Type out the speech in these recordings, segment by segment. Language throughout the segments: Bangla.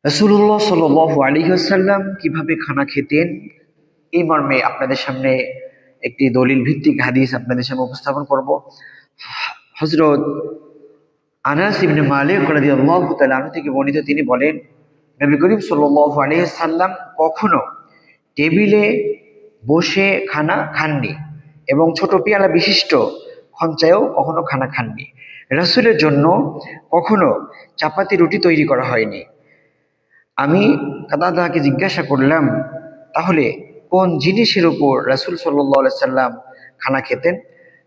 রাসূলুল্লাহ সাল্লাল্লাহু আলাইহি ওয়াসাল্লাম কিভাবে খানা খেতেন এই মর্মে আপনাদের সামনে একটি দলিল ভিত্তিক হাদিস আপনাদের সামনে উপস্থাপন করব। হযরত আনাস ইবনে মালিক রাদিয়াল্লাহু তাআলা আনহু থেকে বর্ণিত, তিনি বলেন, নবী করিম সাল্লাল্লাহু আলাইহি ওয়াসাল্লাম কখনো টেবিলে বসে খানা খাননি এবং ছোট পেয়ালা বিশিষ্ট খঞ্চায়ও কখনো খানা খাননি। রাসূলের জন্য কখনো চাপাতি রুটি তৈরি করা হয়নি। আমি কাতাদাকে জিজ্ঞাসা করলাম, তাহলে কোন জিনিসের উপর রাসূল সাল্লাল্লাহু আলাইহি সাল্লাম খানা খেতেন?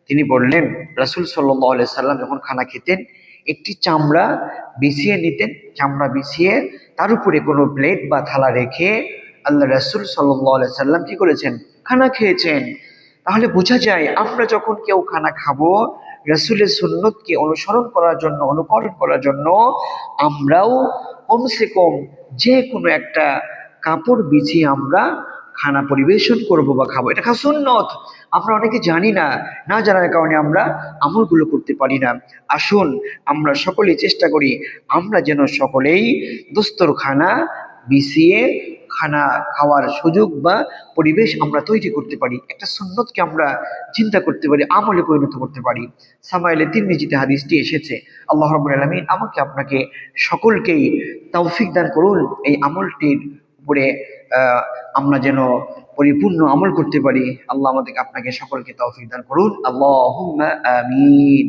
তিনি বললেন, রাসূল সাল্লাল্লাহু আলাইহি সাল্লাম যখন খানা খেতেন একটি চামড়া বিছিয়ে নিতেন। চামড়া বিছিয়ে তার উপরে কোনো প্লেট বা থালা রেখে আল্লাহ রাসূল সাল্লাল্লাহু আলাইহি সাল্লাম কি করেছেন? খানা খেয়েছেন। তাহলে বোঝা যায় আমরা যখন কেউ খানা খাবো রাসূলের সুন্নতকে অনুসরণ করার জন্য, অনুকরণ করার জন্য আমরাও কমসে কম যে কোনো একটা কাপড় বিছিয়ে আমরা খানা পরিবেশন করব বা খাবো। এটা খাওয়া সুন্নত। আমরা অনেকে জানি না, না জানার কারণে আমরা আমলগুলো করতে পারি না। আসুন আমরা সকলেই চেষ্টা করি আমরা যেন সকলেই দস্তরখানা বিছিয়ে খানা খাওয়ার সুযোগ বা পরিবেশ আমরা তৈরি করতে পারি। একটা সুন্নতকে আমরা চিন্তা করতে পারি, আমলে পরিণত করতে পারি। সামাইলে তিরমিজিতে হাদিসটি এসেছে। আল্লাহ রাব্বুল আলামিন আমাকে আপনাকে সকলকেই তৌফিক দান করুন এই আমলটির উপরে আমরা যেন পরিপূর্ণ আমল করতে পারি। আল্লাহ আমাদেরকে আপনাকে সকলকে তৌফিক দান করুন। আল্লাহুম্মা আমিন।